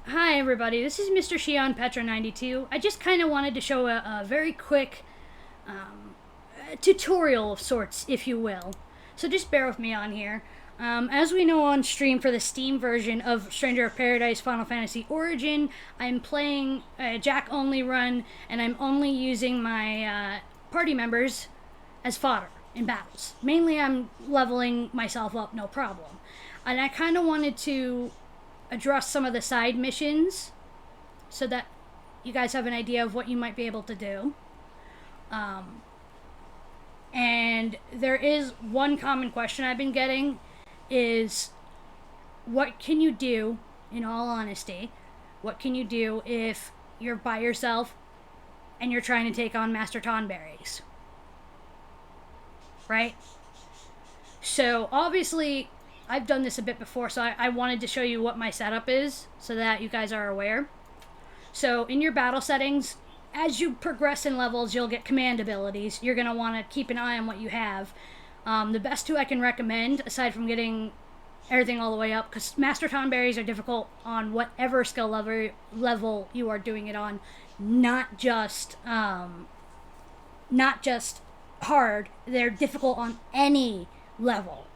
Hi everybody, this is Mr. Shion Petra92. I just kind of wanted to show a very quick tutorial of sorts, if you will. So just bear with me on here. As we know on stream for the Steam version of Stranger of Paradise Final Fantasy Origin, I'm playing a Jack-only run, and I'm only using my party members as fodder in battles. Mainly I'm leveling myself up, no problem. And I kind of wanted to address some of the side missions so that you guys have an idea of what you might be able to do. And there is one common question I've been getting is, what can you do, in all honesty, what can you do if you're by yourself and you're trying to take on Master Tonberries? Right? So obviously I've done this a bit before, so I wanted to show you what my setup is so that you guys are aware. So in your battle settings, as you progress in levels, you'll get command abilities. You're going to want to keep an eye on what you have. The best two I can recommend, aside from getting everything all the way up, because Master Tonberries are difficult on whatever skill level you are doing it on, not just hard. They're difficult on any level.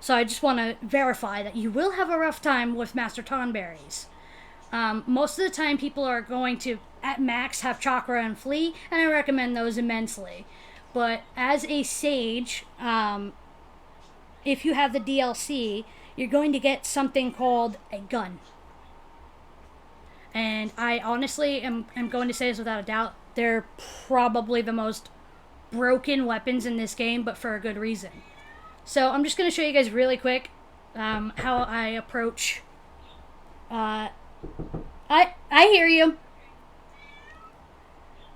So I just want to verify that you will have a rough time with Master Tonberries. Most of the time people are going to, at max, have Chakra and Flee, and I recommend those immensely. But as a Sage, if you have the DLC, you're going to get something called a gun. And I honestly am going to say this without a doubt, they're probably the most broken weapons in this game, but for a good reason. So I'm just going to show you guys really quick how I approach... I hear you.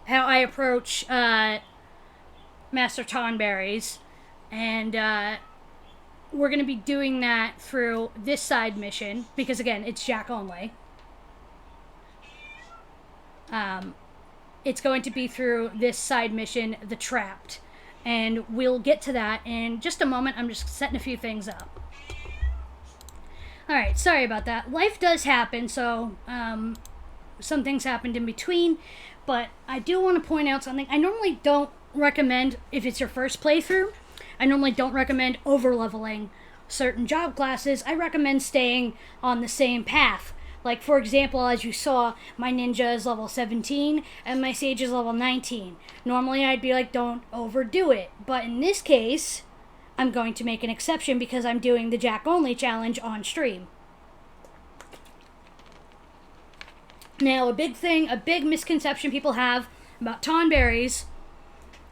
How I approach Master Tonberries. And we're going to be doing that through this side mission, because again, it's Jack only. It's going to be through this side mission, The Trapped. And we'll get to that in just a moment. I'm just setting a few things up. Alright, sorry about that. Life does happen, so some things happened in between. But I do want to point out something. I normally don't recommend, if it's your first playthrough, I normally don't recommend over-leveling certain job classes. I recommend staying on the same path. Like, for example, as you saw, my ninja is level 17 and my sage is level 19. Normally, I'd be like, don't overdo it. But in this case, I'm going to make an exception because I'm doing the Jack-only challenge on stream. Now, a big misconception people have about Tonberries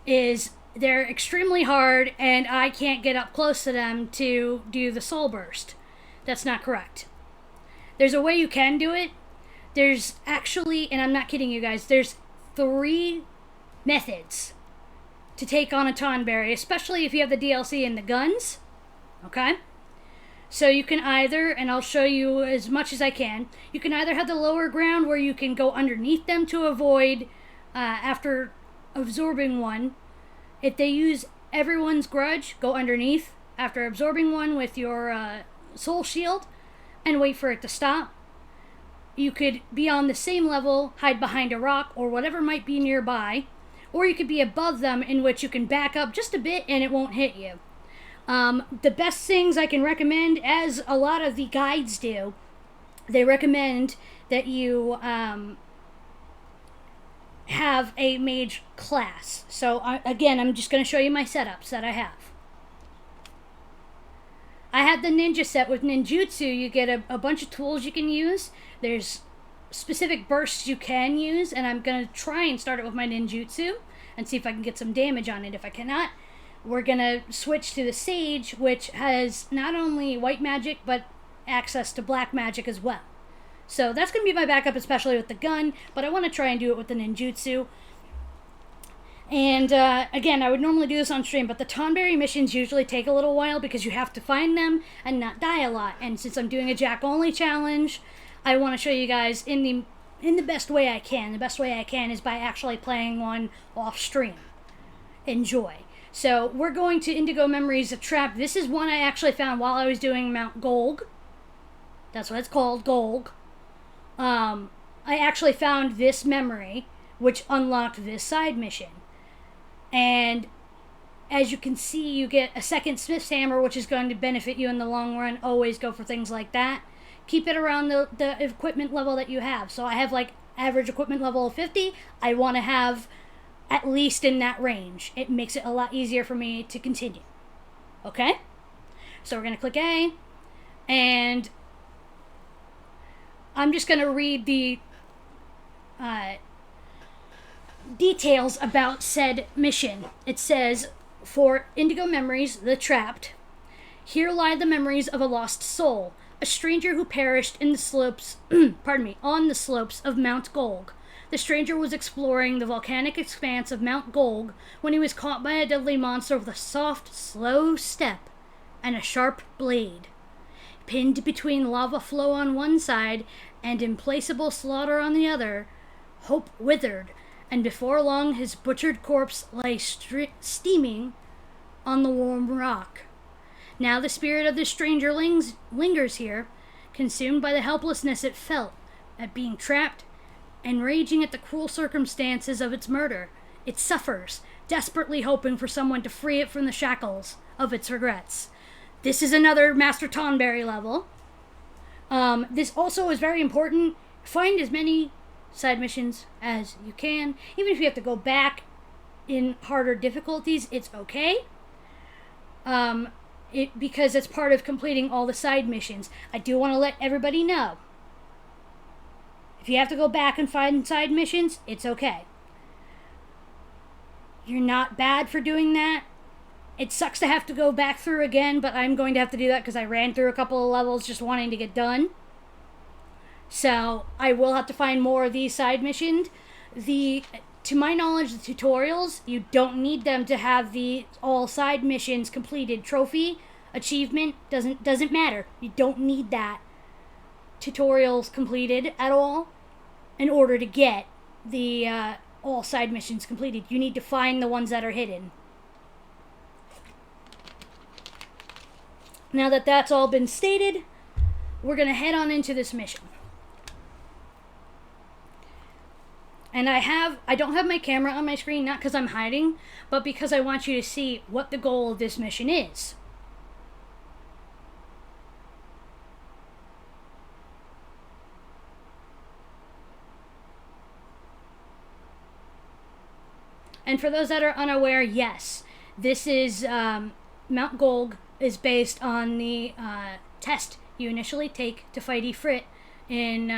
is they're extremely hard and I can't get up close to them to do the soul burst. That's not correct. There's a way you can do it. There's actually, and I'm not kidding you guys, there's 3 methods to take on a Tonberry, especially if you have the DLC and the guns. Okay? So you can either, and I'll show you as much as I can, you can either have the lower ground where you can go underneath them to avoid, after absorbing one. If they use everyone's grudge, go underneath after absorbing one with your soul shield and wait for it to stop. You could be on the same level, hide behind a rock or whatever might be nearby, or you could be above them, in which you can back up just a bit and it won't hit you. The best things I can recommend, as a lot of the guides do, they recommend that you have a mage class. So again, I'm just going to show you my setups that I have. I had the ninja set with ninjutsu. You get a bunch of tools you can use. There's specific bursts you can use, and I'm going to try and start it with my ninjutsu and see if I can get some damage on it. If I cannot, we're going to switch to the sage, which has not only white magic, but access to black magic as well. So that's going to be my backup, especially with the gun, but I want to try and do it with the ninjutsu. And again, I would normally do this on stream, but the Tonberry missions usually take a little while because you have to find them and not die a lot. And since I'm doing a Jack-only challenge, I want to show you guys in the best way I can. The best way I can is by actually playing one off stream. Enjoy. So we're going to Indigo Memories of Trap. This is one I actually found while I was doing Mount Golg. That's what it's called, Golg. I actually found this memory, which unlocked this side mission. And as you can see, you get a second Smith's hammer, which is going to benefit you in the long run. Always go for things like that. Keep it around the equipment level that you have. So I have like average equipment level of 50. I want to have at least in that range. It makes it a lot easier for me to continue. Okay? So we're going to click A. And I'm just going to read the details about said mission. It says, for Indigo memories, the trapped, here lie the memories of a lost soul, a stranger who perished in the slopes, on the slopes of Mount Golg. The stranger was exploring the volcanic expanse of Mount Golg when he was caught by a deadly monster with a soft, slow step and a sharp blade. Pinned between lava flow on one side and implacable slaughter on the other, hope withered, and before long his butchered corpse lay steaming on the warm rock. Now the spirit of the stranger lingers here, consumed by the helplessness it felt at being trapped and raging at the cruel circumstances of its murder. It suffers, desperately hoping for someone to free it from the shackles of its regrets. This is another Master Tonberry level. This also is very important. Find as many side missions as you can. Even if you have to go back in harder difficulties, it's okay. Because it's part of completing all the side missions. I do want to let everybody know. If you have to go back and find side missions, it's okay. You're not bad for doing that. It sucks to have to go back through again, but I'm going to have to do that because I ran through a couple of levels just wanting to get done. So I will have to find more of these side missions. To my knowledge, the tutorials, you don't need them to have the all side missions completed trophy. Achievement doesn't matter. You don't need that tutorials completed at all in order to get the all side missions completed. You need to find the ones that are hidden. Now that that's all been stated, we're going to head on into this mission. And I don't have my camera on my screen, not because I'm hiding, but because I want you to see what the goal of this mission is. And for those that are unaware, yes, this is Mount Golg is based on the test you initially take to fight Ifrit in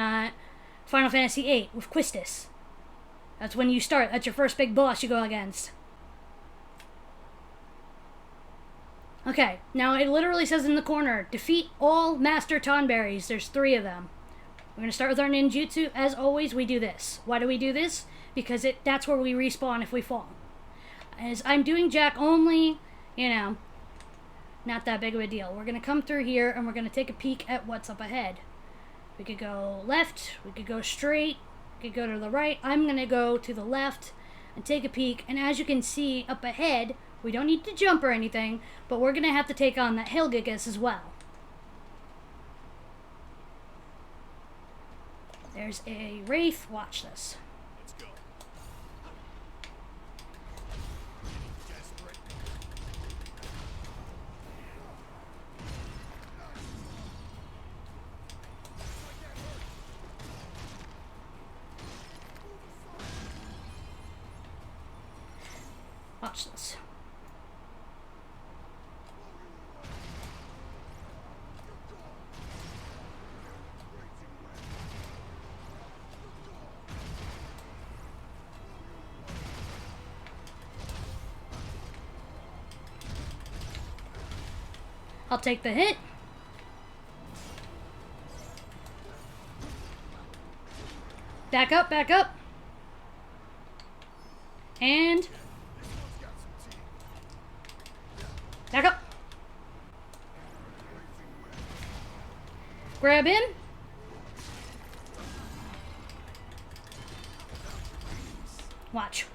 Final Fantasy VIII with Quistis. That's when you start. That's your first big boss you go against. Okay, now it literally says in the corner, defeat all Master Tonberries. There's 3 of them. We're going to start with our ninjutsu. As always, we do this. Why do we do this? Because that's where we respawn if we fall. As I'm doing Jack only, not that big of a deal. We're going to come through here and we're going to take a peek at what's up ahead. We could go left, we could go straight, we could go to the right. I'm going to go to the left and take a peek. And as you can see up ahead, we don't need to jump or anything, but we're going to have to take on that Hilgigas as well. There's a Wraith. Watch this. Let's go. Watch this. I'll take the hit. Back up, back up. And back up. Grab in. Watch.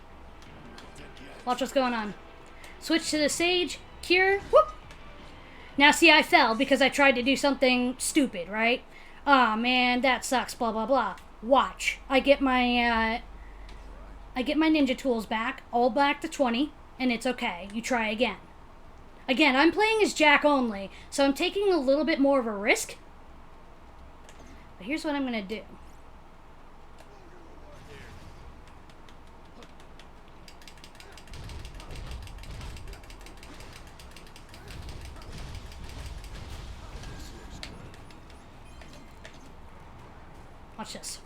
Watch what's going on. Switch to the Sage. Cure. Whoop. Now see, I fell because I tried to do something stupid, right? Ah, man, that sucks, blah, blah, blah. Watch. I get my ninja tools back, all back to 20, and it's okay. You try again. Again, I'm playing as Jack only, so I'm taking a little bit more of a risk. But here's what I'm going to do. Watch this.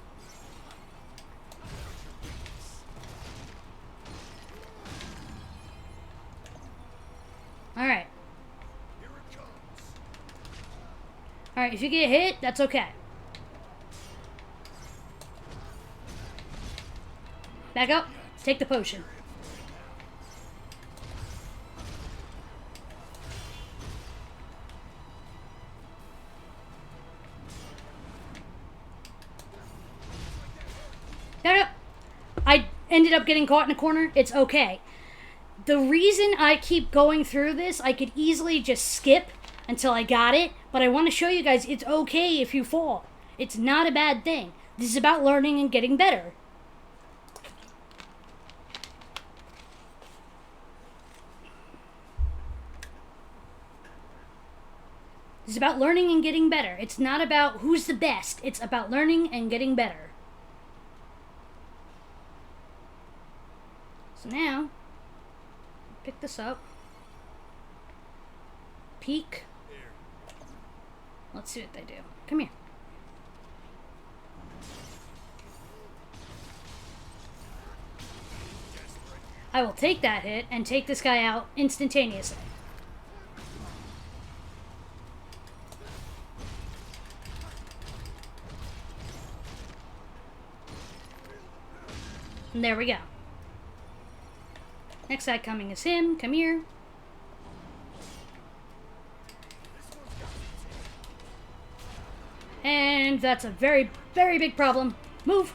Alright. Alright, if you get hit, that's okay. Back up. Take the potion. Back up. I ended up getting caught in a corner. It's okay. The reason I keep going through this, I could easily just skip until I got it, but I want to show you guys it's okay if you fall. It's not a bad thing. This is about learning and getting better. This is about learning and getting better. It's not about who's the best. It's about learning and getting better. So now, pick this up. Peek. Let's see what they do. Come here. I will take that hit and take this guy out instantaneously. And there we go. Next guy coming is him. Come here. And that's a very, very big problem. Move.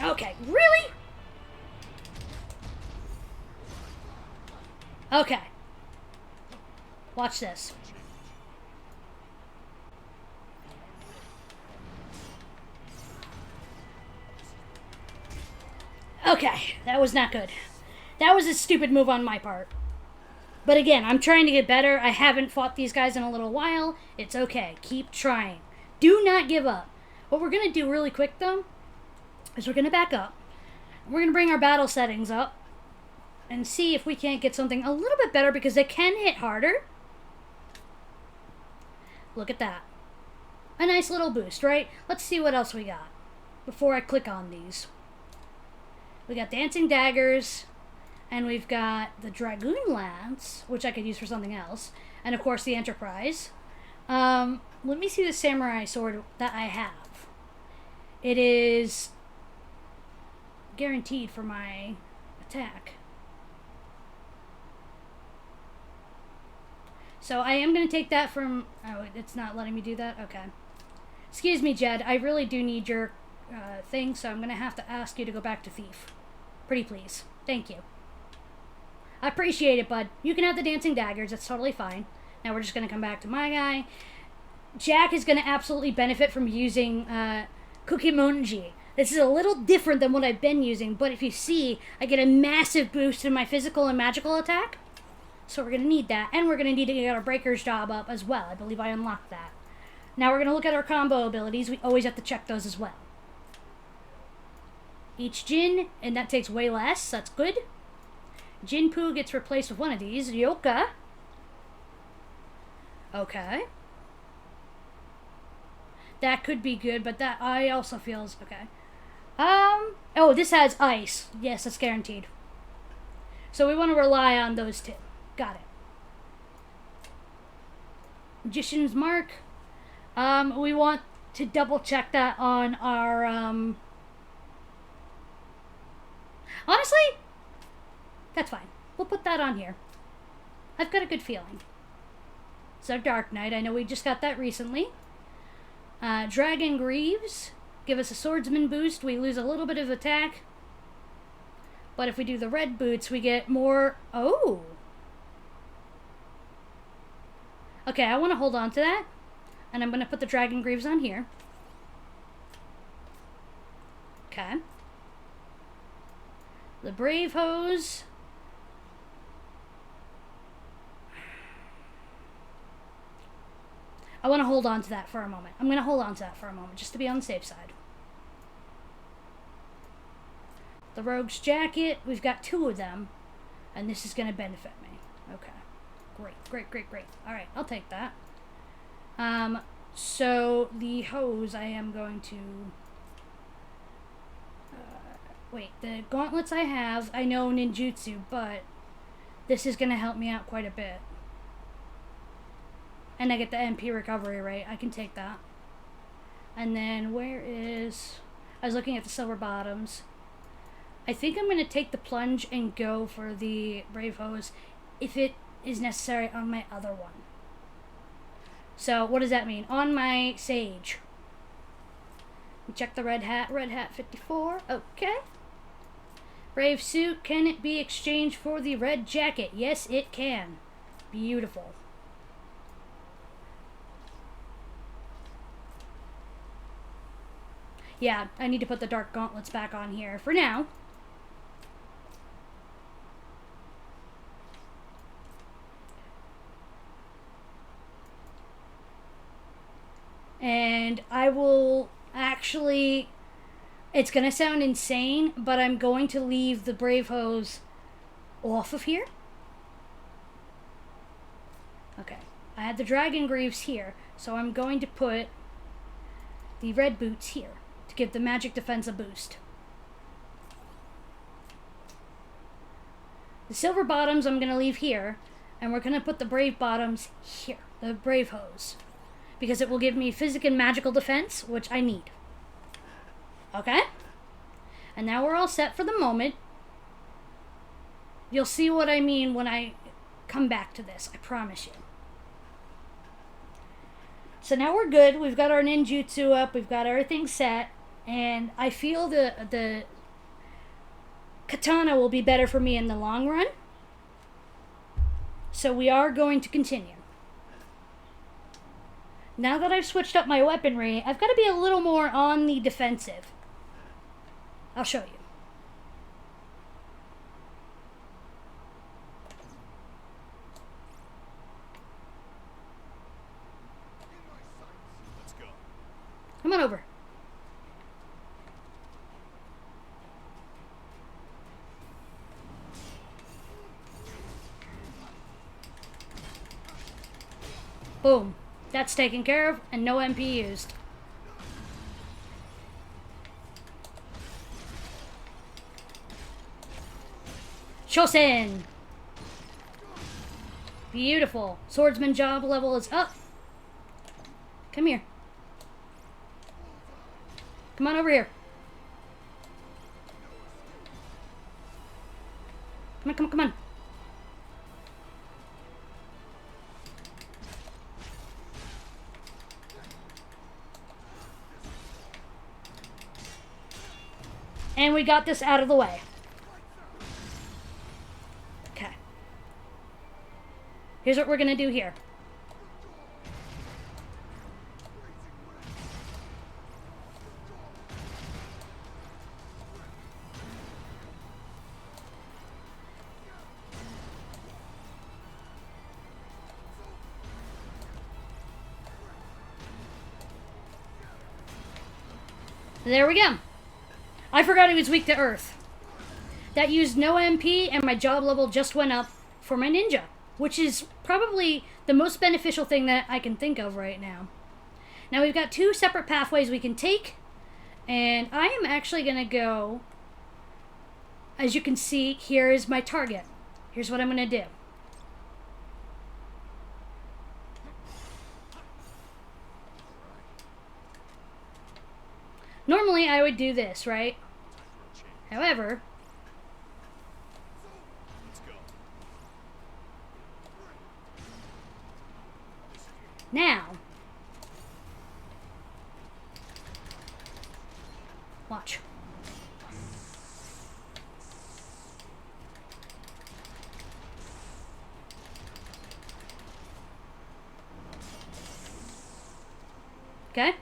Okay, really? Okay. Watch this. Okay, that was not good. That was a stupid move on my part. But again, I'm trying to get better. I haven't fought these guys in a little while. It's okay. Keep trying. Do not give up. What we're going to do really quick, though, is we're going to back up. We're going to bring our battle settings up and see if we can't get something a little bit better because they can hit harder. Look at that. A nice little boost, right? Let's see what else we got before I click on these. We got Dancing Daggers, and we've got the Dragoon Lance, which I could use for something else, and of course the Enterprise. Let me see the Samurai Sword that I have. It is guaranteed for my attack. So I am going to take that from... Oh, it's not letting me do that? Okay. Excuse me, Jed. I really do need your thing, so I'm going to have to ask you to go back to Thief. Pretty please. Thank you. I appreciate it, bud. You can have the Dancing Daggers. That's totally fine. Now we're just going to come back to my guy. Jack is going to absolutely benefit from using Kukimonji. This is a little different than what I've been using, but if you see, I get a massive boost in my physical and magical attack. So we're going to need that. And we're going to need to get our Breaker's Job up as well. I believe I unlocked that. Now we're going to look at our combo abilities. We always have to check those as well. Each Jin, and that takes way less. That's good. Jinpu gets replaced with one of these. Yoka. Okay. That could be good, but that I also feels okay. Oh, this has ice. Yes, that's guaranteed. So we want to rely on those two. Got it. Magician's Mark. We want to double check that on our, honestly, that's fine. We'll put that on here. I've got a good feeling. So Dark Knight, I know we just got that recently. Dragon Greaves. Give us a swordsman boost. We lose a little bit of attack. But if we do the red boots, we get more... Oh! Okay, I want to hold on to that. And I'm going to put the Dragon Greaves on here. Okay. The Brave Hose. I want to hold on to that for a moment. I'm going to hold on to that for a moment, just to be on the safe side. The Rogue's Jacket. We've got 2 of them. And this is going to benefit me. Okay. Great, great, great, great. Alright, I'll take that. So the hose I am going to... wait, the gauntlets I have, I know ninjutsu, but this is going to help me out quite a bit. And I get the MP recovery rate. I can take that. And then where is... I was looking at the silver bottoms. I think I'm going to take the plunge and go for the Brave Hose if it is necessary on my other one. So what does that mean? On my Sage. We check the red hat. Red hat 54. Okay. Brave suit. Can it be exchanged for the red jacket? Yes, it can. Beautiful. Yeah, I need to put the dark gauntlets back on here for now. And I will actually, it's going to sound insane, but I'm going to leave the Brave Hose off of here. Okay, I had the Dragon Greaves here, so I'm going to put the red boots here to give the magic defense a boost. The silver bottoms I'm going to leave here, and we're going to put the brave bottoms here, the Brave Hose, because it will give me physic and magical defense, which I need. Okay? And now we're all set for the moment. You'll see what I mean when I come back to this, I promise you. So now we're good. We've got our ninjutsu up. We've got everything set. And I feel the katana will be better for me in the long run. So we are going to continue. Now that I've switched up my weaponry, I've got to be a little more on the defensive. I'll show you. Let's go. Come on over. Boom. That's taken care of, and no MP used. Shosen! Beautiful. Swordsman job level is up. Come here. Come on over here. Come on, come on, come on. And we got this out of the way. Okay. Here's what we're going to do here. There we go. I forgot he was weak to earth. That used no MP, and my job level just went up for my ninja, which is probably the most beneficial thing that I can think of right now. Now we've got 2 separate pathways we can take, and I am actually going to go, as you can see, here is my target. Here's what I'm going to do. Normally I would do this, right? However, Let's go. now, watch. Okay?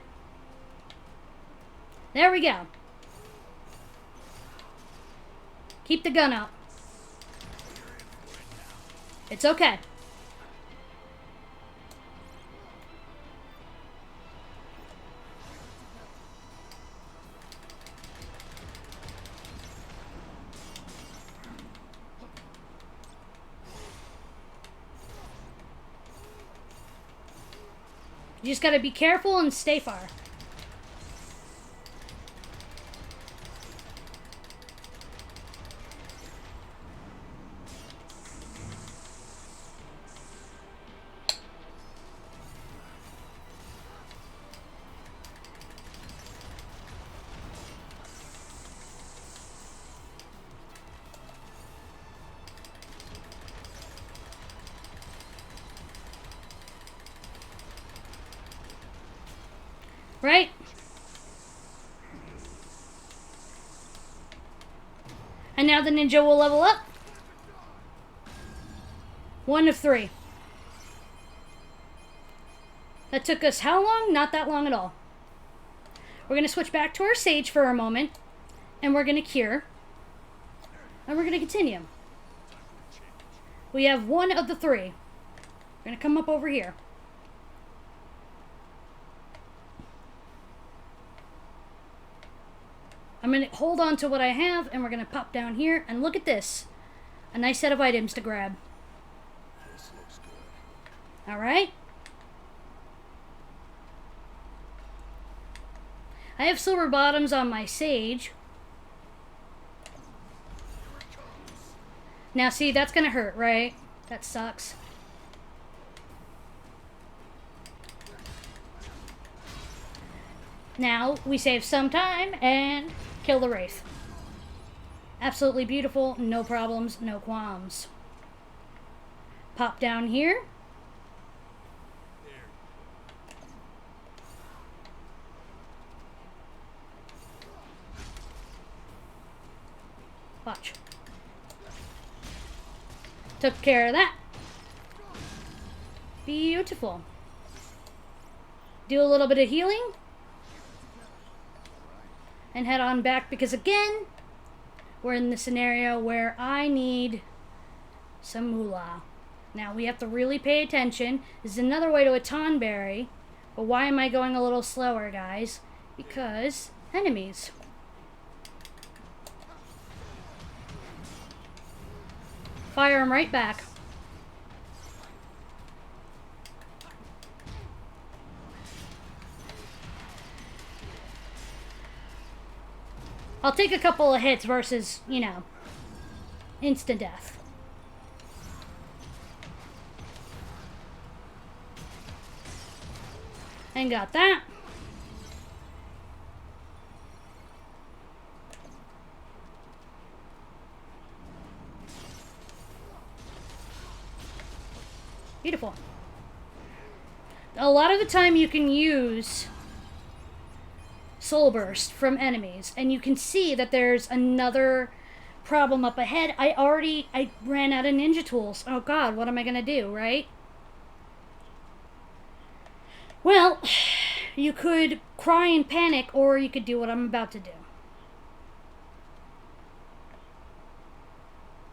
There we go. Keep the gun out. It's okay. You just gotta be careful and stay far. Right? And now the ninja will level up. 1 of 3. That took us how long? Not that long at all. We're going to switch back to our sage for a moment. And we're going to cure. And we're going to continue. We have 1 of the 3. We're going to come up over here. I'm going to hold on to what I have, and we're going to pop down here, and look at this. A nice set of items to grab. This looks good. Alright. I have silver bottoms on my sage. Now see, that's going to hurt, right? That sucks. Now, we save some time and kill the wraith. Absolutely beautiful, no problems, no qualms. Pop down here. Watch. Took care of that. Beautiful. Do a little bit of healing. And head on back because again, we're in the scenario where I need some moolah. Now we have to really pay attention. This is another way to a tonberry. But why am I going a little slower, guys? Because enemies. Fire them right back. I'll take a couple of hits versus, you know, instant death. And got that. Beautiful. A lot of the time you can use soul burst from enemies, and you can see that there's another problem up ahead. I ran out of ninja tools. Oh god, what am I gonna do, right? Well, you could cry and panic, or you could do what I'm about to do.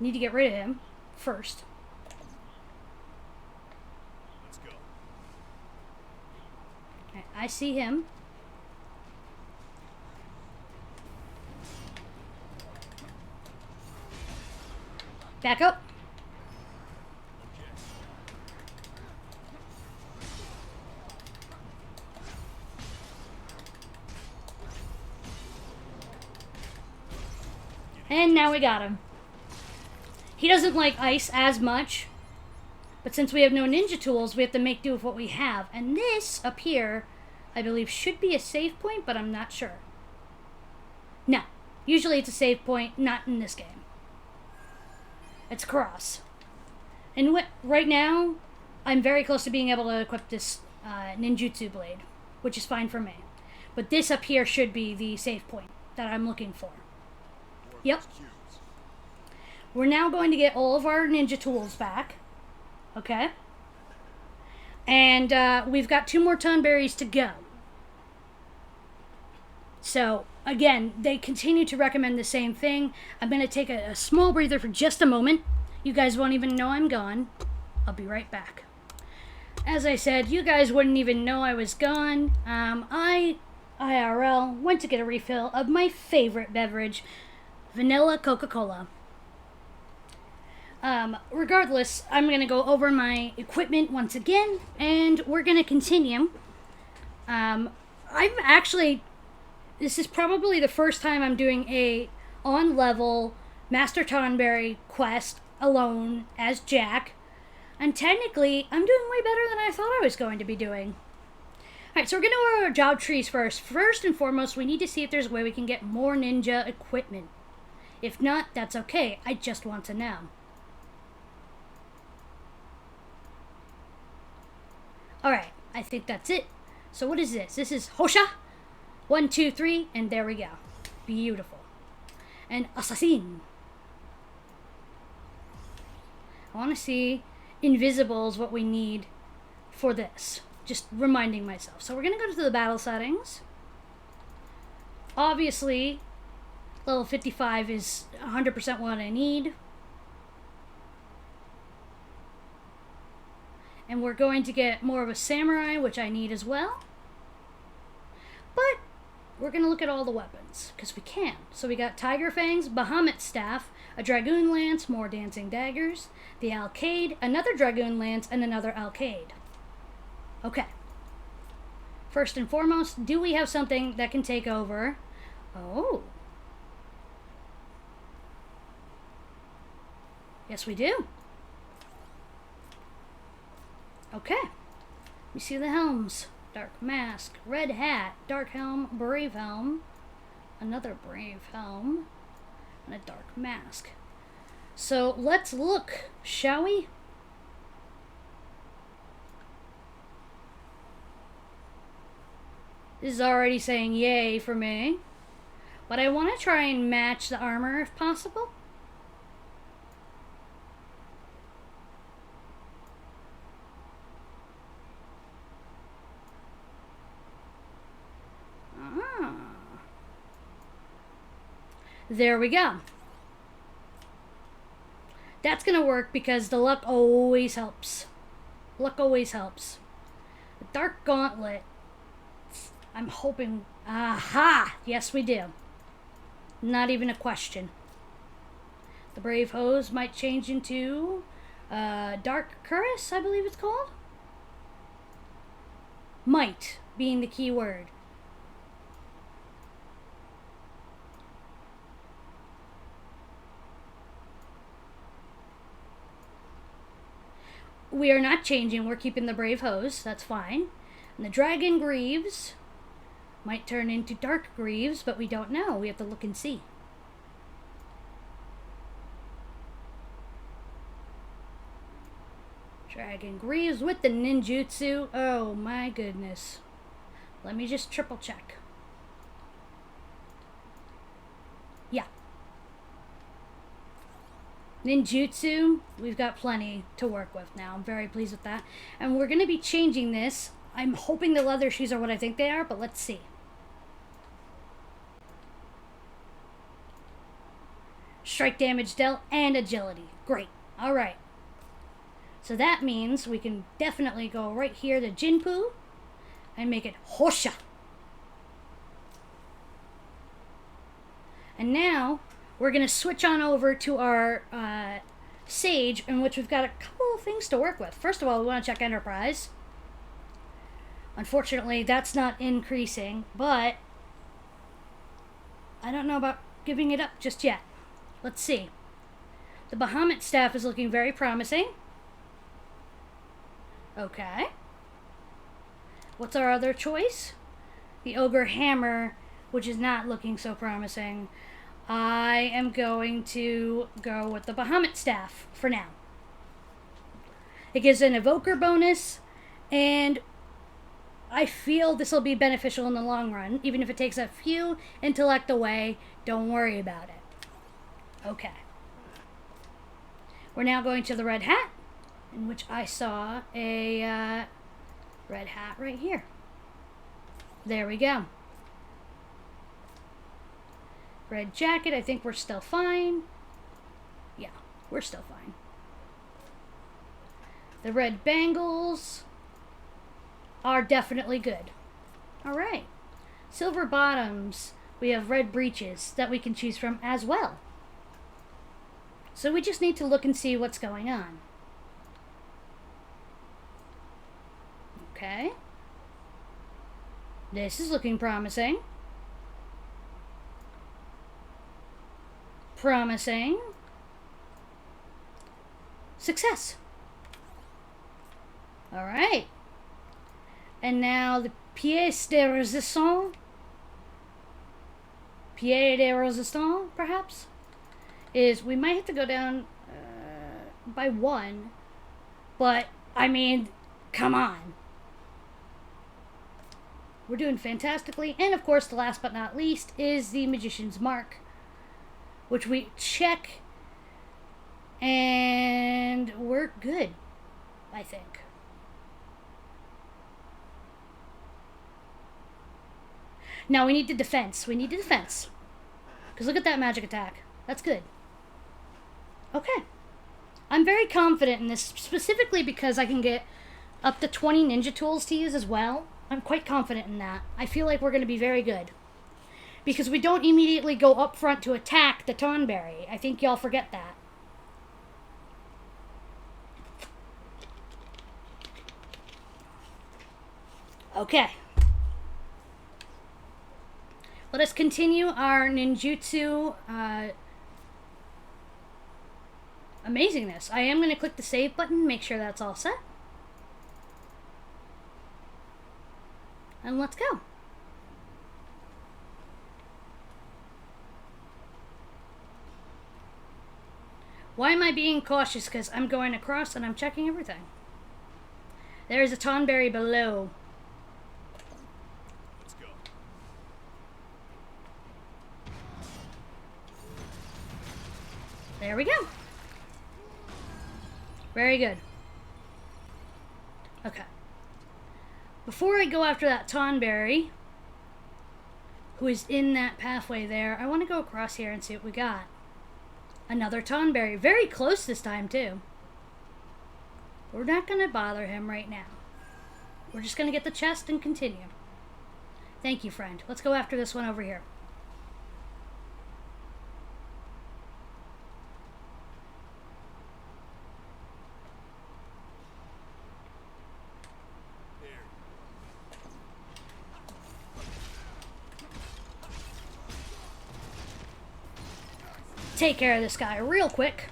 Need to get rid of him first. Let's go. Okay, I see him. Back up. And now we got him. He doesn't like ice as much, but since we have no ninja tools, we have to make do with what we have. And this up here, I believe, should be a save point, but I'm not sure. No. Usually it's a save point, not in this game. It's cross. And right now, I'm very close to being able to equip this ninjutsu blade, which is fine for me. But this up here should be the save point that I'm looking for. Yep. We're now going to get all of our ninja tools back. Okay? And we've got 2 more tonberries to go. So, again, they continue to recommend the same thing. I'm going to take a small breather for just a moment. You guys won't even know I'm gone. I'll be right back. As I said, you guys wouldn't even know I was gone. I, IRL, went to get a refill of my favorite beverage, vanilla Coca-Cola. Regardless, I'm going to go over my equipment once again, and we're going to continue. This is probably the first time I'm doing a on-level Master Tonberry quest alone as Jack. And technically, I'm doing way better than I thought I was going to be doing. Alright, so we're going to go over our job trees first. First and foremost, we need to see if there's a way we can get more ninja equipment. If not, that's okay. I just want to know. Alright, I think that's it. So what is this? This is Hosha. 1, 2, 3, and there we go. Beautiful. And Assassin. I want to see Invisible is what we need for this. Just reminding myself. So we're going to go to the battle settings. Obviously, level 55 is 100% what I need. And we're going to get more of a samurai, which I need as well. But we're going to look at all the weapons, because we can. So we got Tiger Fangs, Bahamut Staff, a Dragoon Lance, more Dancing Daggers, the Alcade, another Dragoon Lance, and another Alcade. Okay. First and foremost, do we have something that can take over? Oh. Yes, we do. Okay. We see the helms. Dark Mask, Red Hat, Dark Helm, Brave Helm, another Brave Helm, and a Dark Mask. So let's look, shall we? This is already saying yay for me. But I want to try and match the armor if possible. There we go. That's going to work because the luck always helps. Luck always helps. The Dark Gauntlet. I'm hoping... Aha! Yes, we do. Not even a question. The Brave Hose might change into... Dark Cuirass, I believe it's called? Might being the key word. We are not changing. We're keeping the Brave Hose. That's fine. And the Dragon Greaves might turn into Dark Greaves, but we don't know. We have to look and see. Dragon Greaves with the ninjutsu. Oh my goodness. Let me just triple check. Yeah. Ninjutsu, we've got plenty to work with now. I'm very pleased with that. And we're going to be changing this. I'm hoping the leather shoes are what I think they are, but let's see. Strike damage dealt and agility. Great. All right. So that means we can definitely go right here to Jinpu and make it Hosha. And now we're going to switch on over to our Sage, in which we've got a couple of things to work with. First of all, we want to check Enterprise. Unfortunately, that's not increasing, but I don't know about giving it up just yet. Let's see. The Bahamut Staff is looking very promising. Okay. What's our other choice? The Ogre Hammer, which is not looking so promising. I am going to go with the Bahamut Staff for now. It gives an Evoker bonus, and I feel this will be beneficial in the long run. Even if it takes a few intellect away, don't worry about it. Okay. We're now going to the Red Hat, in which I saw a Red Hat right here. There we go. Red jacket, I think we're still fine. Yeah, we're still fine. The red bangles are definitely good. Alright. Silver bottoms. We have red breeches that we can choose from as well. So we just need to look and see what's going on. Okay. This is looking promising. Promising. Success. Alright. And now the pièce de résistance. Pièce de résistance, perhaps? Is we might have to go down by 1. But, I mean, come on. We're doing fantastically. And, of course, the last but not least is the Magician's Mark, which we check, and we're good, I think. Now we need the defense. We need the defense. Because look at that magic attack. That's good. Okay. I'm very confident in this, specifically because I can get up to 20 ninja tools to use as well. I'm quite confident in that. I feel like we're going to be very good. Because we don't immediately go up front to attack the Tonberry. I think y'all forget that. Okay. Let us continue our ninjutsu amazingness. I am going to click the save button, make sure that's all set. And let's go. Why am I being cautious? Because I'm going across and I'm checking everything. There's a Tonberry below. Let's go. There we go. Very good. Okay. Before I go after that Tonberry, who is in that pathway there, I want to go across here and see what we got. Another Tonberry. Very close this time, too. We're not going to bother him right now. We're just going to get the chest and continue. Thank you, friend. Let's go after this one over here. Take care of this guy real quick.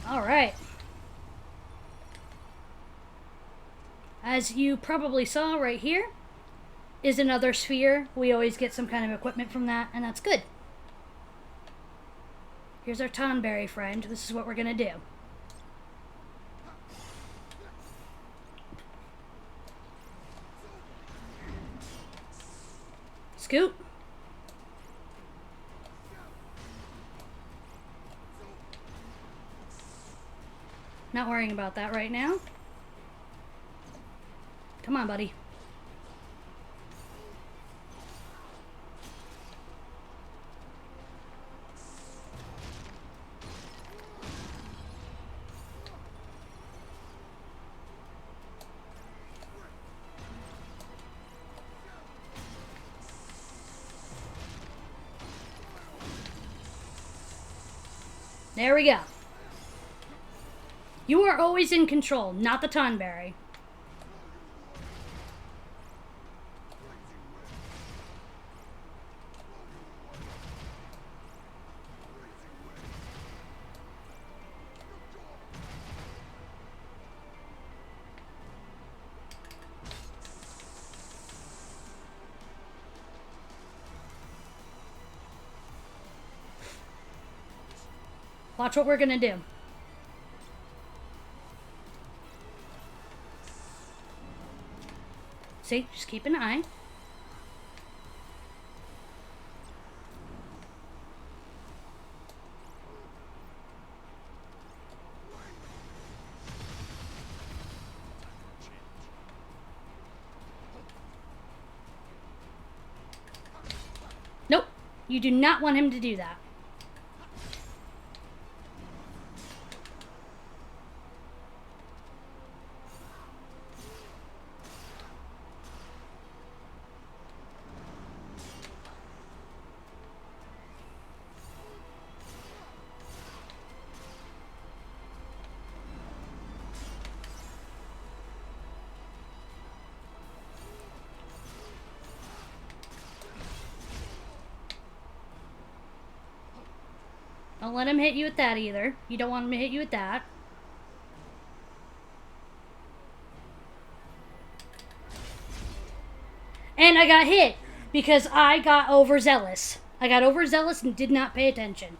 All right. As you probably saw right here is another sphere. We always get some kind of equipment from that, and that's good. Here's our Tonberry friend. This is what we're gonna do. Scoot. Not worrying about that right now. Come on, buddy. There we go. You are always in control, not the Tonberry. Watch what we're gonna do. See, just keep an eye. You do not want him to do that. Don't let him hit you with that either. You don't want him to hit you with that. And I got hit because I got overzealous. I got overzealous and did not pay attention.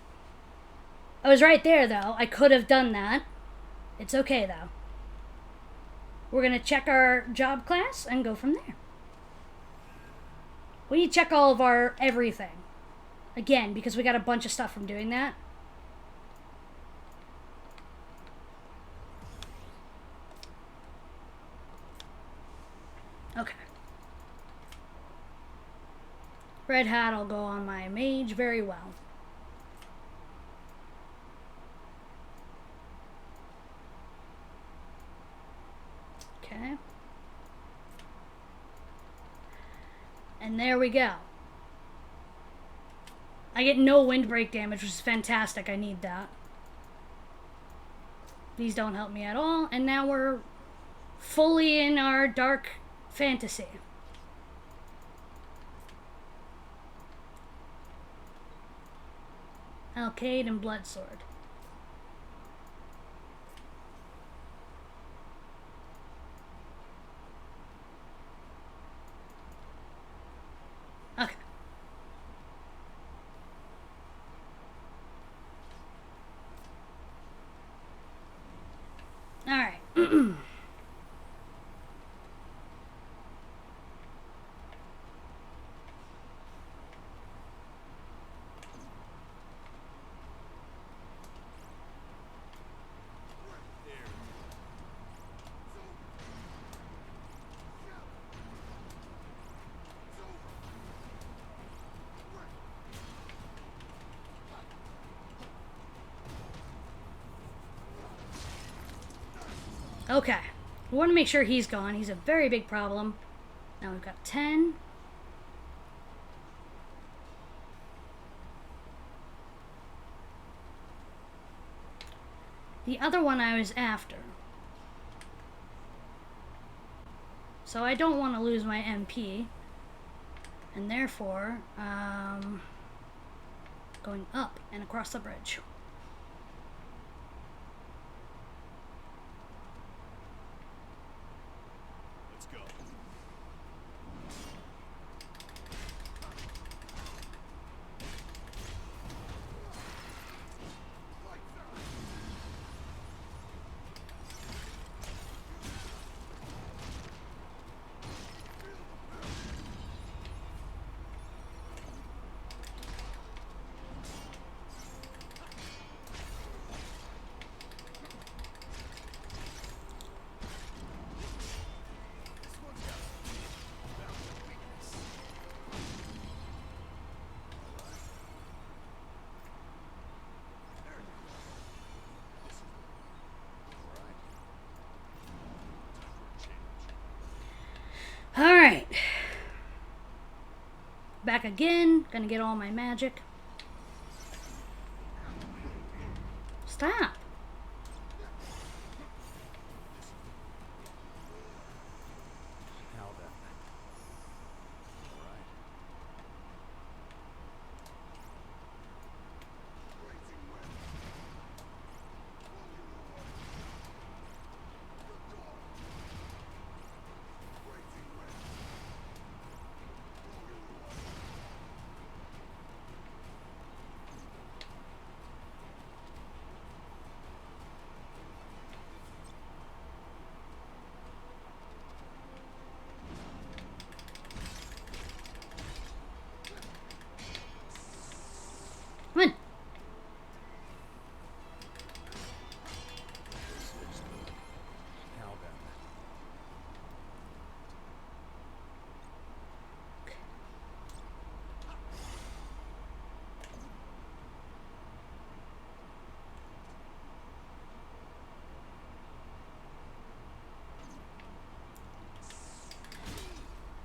I was right there, though. I could have done that. It's okay, though. We're going to check our job class and go from there. We need to check all of our everything. Again, because we got a bunch of stuff from doing that. Okay. Red hat will go on my mage very well. Okay. And there we go. I get no windbreak damage, which is fantastic. I need that. These don't help me at all. And now we're fully in our dark fantasy. Alcade and Bloodsword. Okay. All right. Okay. We want to make sure he's gone. He's a very big problem. Now we've got 10. The other one I was after. So I don't want to lose my MP. And therefore, going up and across the bridge. Let's go. Alright. Back again. Gonna get all my magic. Stop. Now then. All right.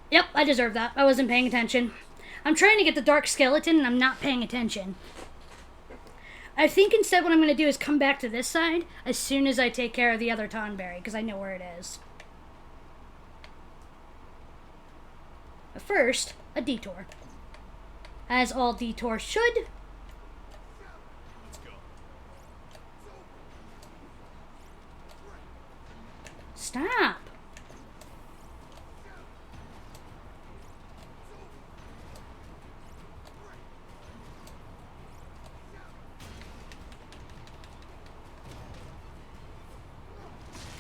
Yep, I deserve that. I wasn't paying attention. I'm trying to get the dark skeleton and I'm not paying attention. I think instead what I'm going to do is come back to this side as soon as I take care of the other Tonberry, because I know where it is. But first, a detour. As all detours should. Let's go. Stop.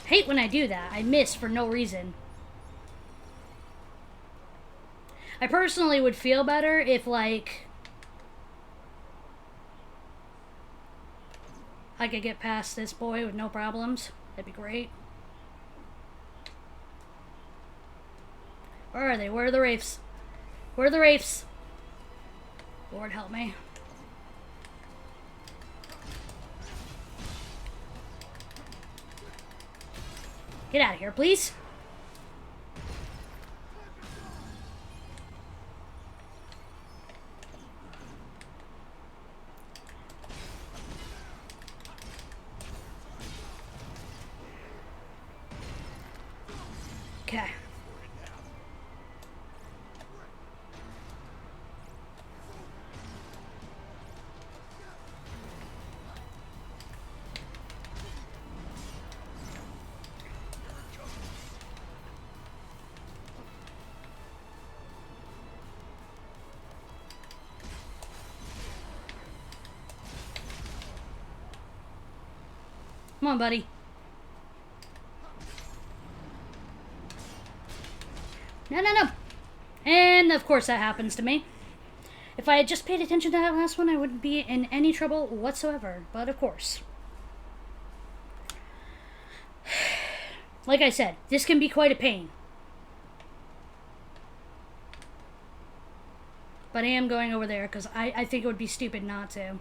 Hate when I do that. I miss for no reason. I personally would feel better if, like, I could get past this boy with no problems. That'd be great. Where are they? Where are the wraiths? Where are the wraiths? Lord help me. Get out of here, please. Okay. Come on, buddy. No, no, no. And of course that happens to me. If I had just paid attention to that last one, I wouldn't be in any trouble whatsoever. But of course. Like I said, this can be quite a pain. But I am going over there because I think it would be stupid not to.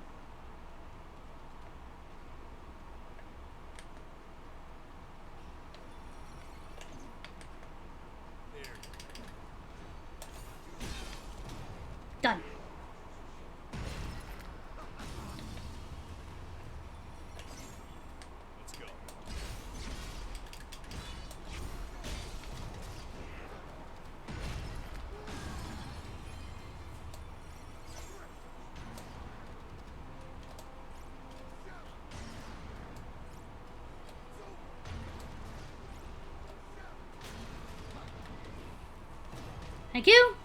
Done. Let's go. Thank you.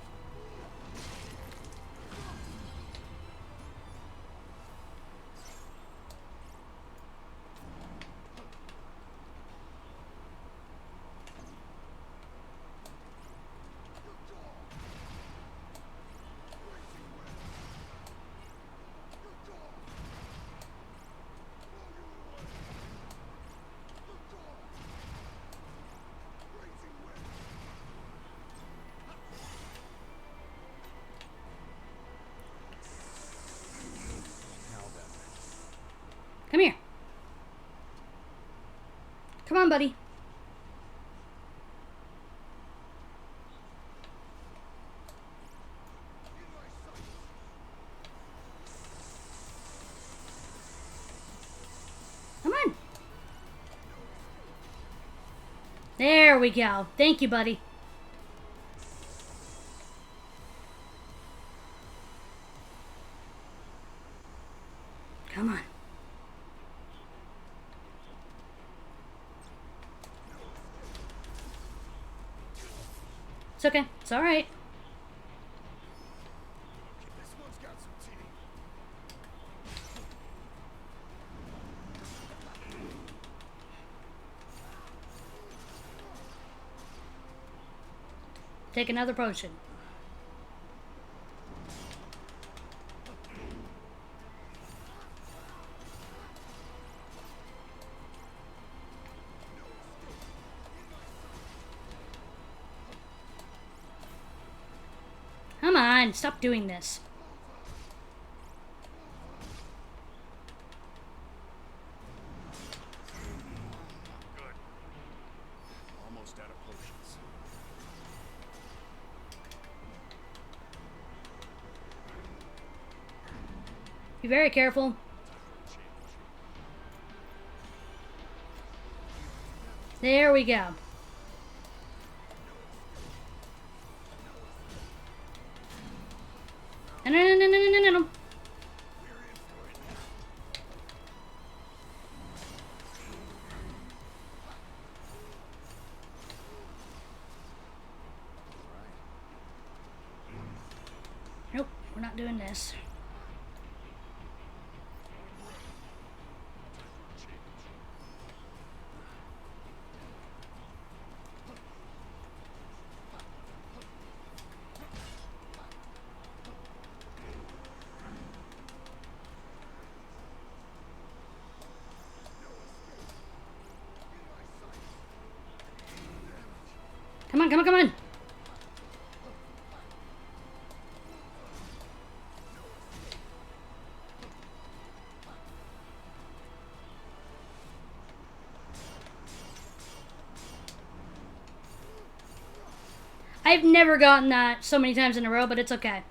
Now then. Come here. Come on, buddy. Come on. There we go. Thank you, buddy. Come on. It's okay. It's all right. This one's got some teeth. Take another potion. Come on, stop doing this. Good. Almost out of potions. Be very careful. There we go. No, no, no, no, no, no, no. Nope, we're not doing this. Come on, come on, come on. I've never gotten that so many times in a row, but it's okay.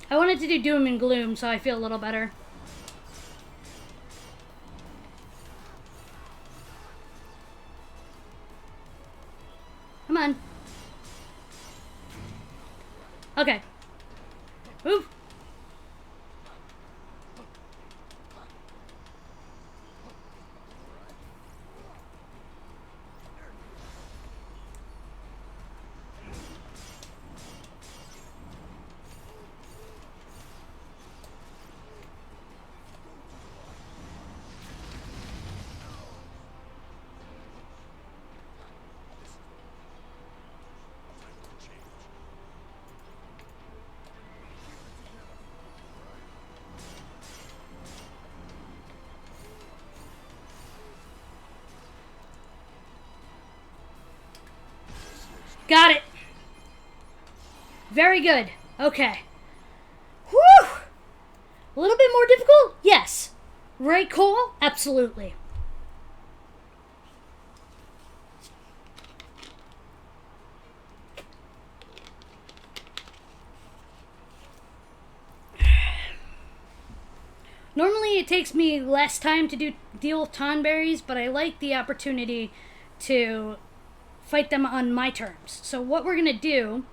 I wanted to do doom and gloom, so I feel a little better. Come on. Okay. Move. Got it. Very good. Okay. Whew! A little bit more difficult? Yes. Right call? Absolutely. Normally it takes me less time to deal with tonberries, but I like the opportunity to fight them on my terms. So what we're going to do,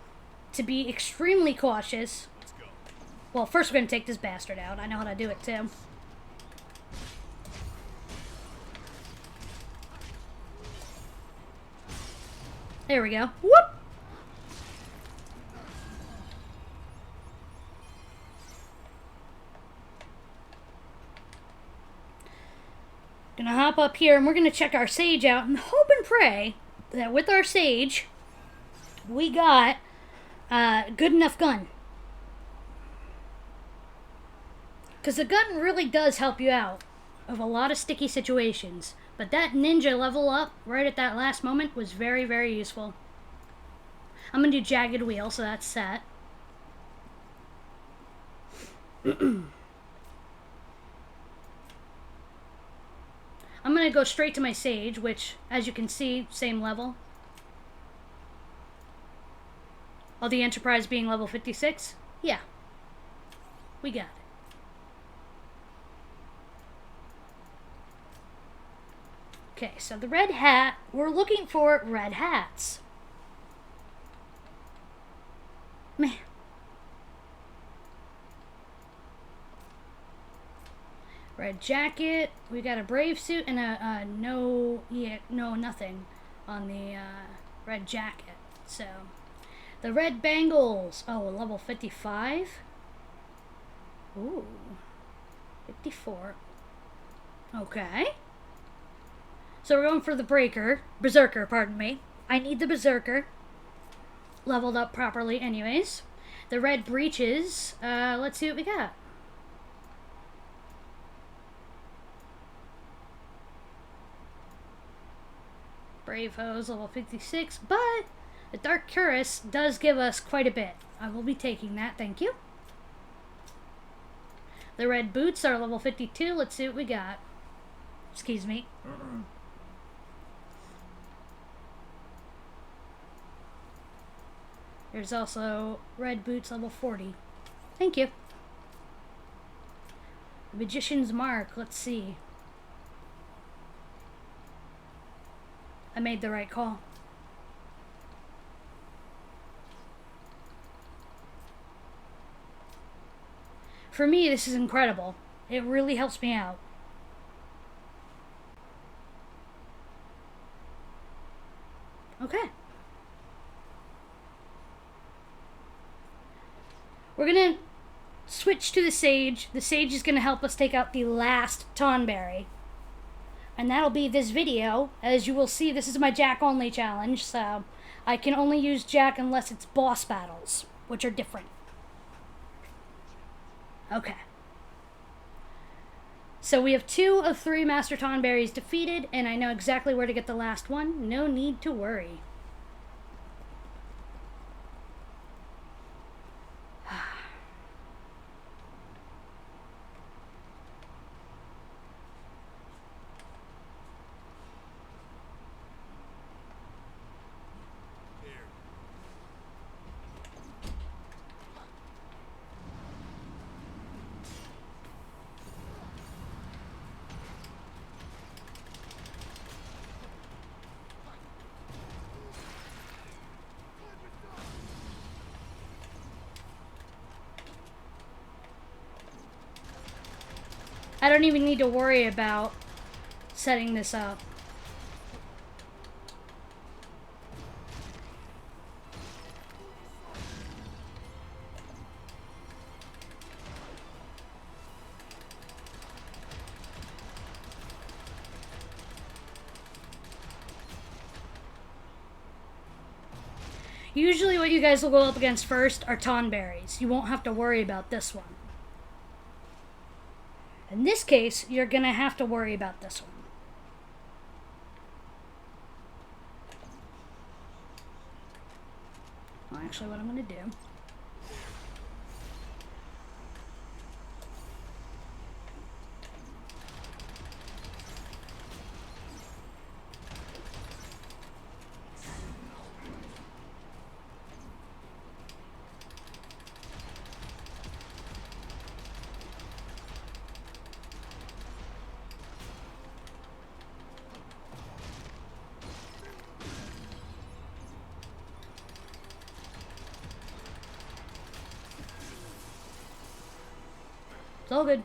to be extremely cautious... Well, first we're going to take this bastard out. I know how to do it, too. There we go. Whoop! Gonna hop up here, and we're going to check our sage out, and hope and pray that with our sage, we got a good enough gun. Because the gun really does help you out of a lot of sticky situations. But that ninja level up right at that last moment was very, very useful. I'm going to do Jagged Wheel, so that's set. I'm going to go straight to my sage, which, as you can see, same level. Oh, the Enterprise being level 56? Yeah. We got it. Okay, so the red hat, we're looking for red hats. Meh. Red jacket, we got a brave suit and a nothing on the red jacket. So, the red bangles, oh, level 55. Ooh, 54. Okay. So we're going for the berserker, pardon me. I need the berserker. Leveled up properly anyways. The red breeches, let's see what we got. Brave Hose, level 56, but the Dark Cuirass does give us quite a bit. I will be taking that, thank you. The red boots are level 52. Let's see what we got. Excuse me. There's also red boots level 40. Thank you. Magician's Mark. Let's see. I made the right call. For me, this is incredible. It really helps me out. Okay. We're gonna switch to the sage. The sage is gonna help us take out the last Tonberry. And that'll be this video. As you will see, this is my Jack only challenge, so I can only use Jack unless it's boss battles, which are different. Okay. So we have 2 of 3 Master Tonberries defeated, and I know exactly where to get the last one. No need to worry. I don't even need to worry about setting this up. Usually what you guys will go up against first are Tonberries. You won't have to worry about this one. In this case, you're going to have to worry about this one. Well, actually, what I'm going to do... It's all good.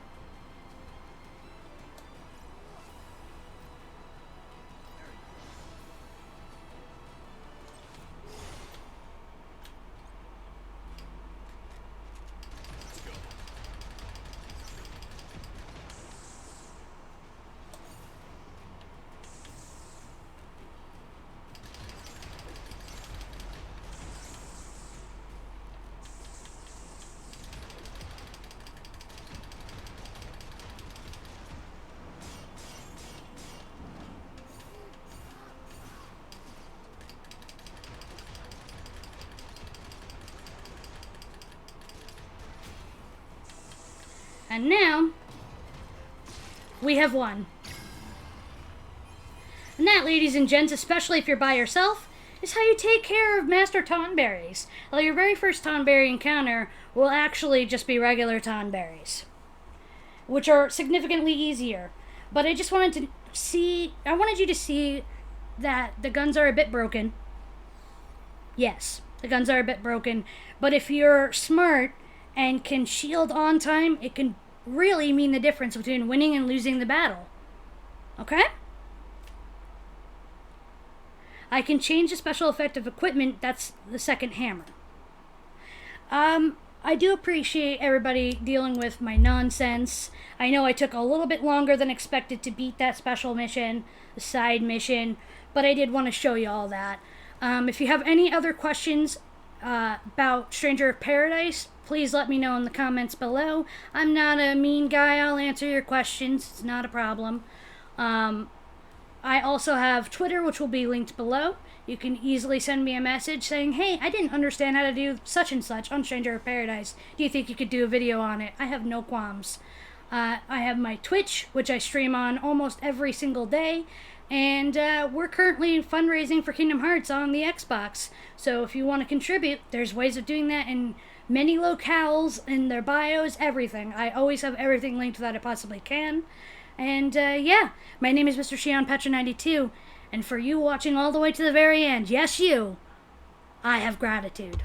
And now, we have won. And that, ladies and gents, especially if you're by yourself, is how you take care of Master Tonberries. Well, your very first Tonberry encounter will actually just be regular Tonberries, which are significantly easier. But I just wanted to see, I wanted you to see that the guns are a bit broken. Yes, the guns are a bit broken, but if you're smart and can shield on time, it can really mean the difference between winning and losing the battle. Okay? I can change the special effect of equipment. That's the second hammer. I do appreciate everybody dealing with my nonsense. I know I took a little bit longer than expected to beat that special mission, the side mission, but I did want to show you all that. If you have any other questions about Stranger of Paradise, please let me know in the comments below. I'm not a mean guy. I'll answer your questions. It's not a problem. I also have Twitter, which will be linked below. You can easily send me a message saying, hey, I didn't understand how to do such and such on Stranger of Paradise. Do you think you could do a video on it? I have no qualms. I have my Twitch, which I stream on almost every single day. And we're currently fundraising for Kingdom Hearts on the Xbox. So if you want to contribute, there's ways of doing that in many locales, in their bios, everything. I always have everything linked that I possibly can. And yeah, my name is Mr. Shion Petra 92. And for you watching all the way to the very end, yes, you, I have gratitude.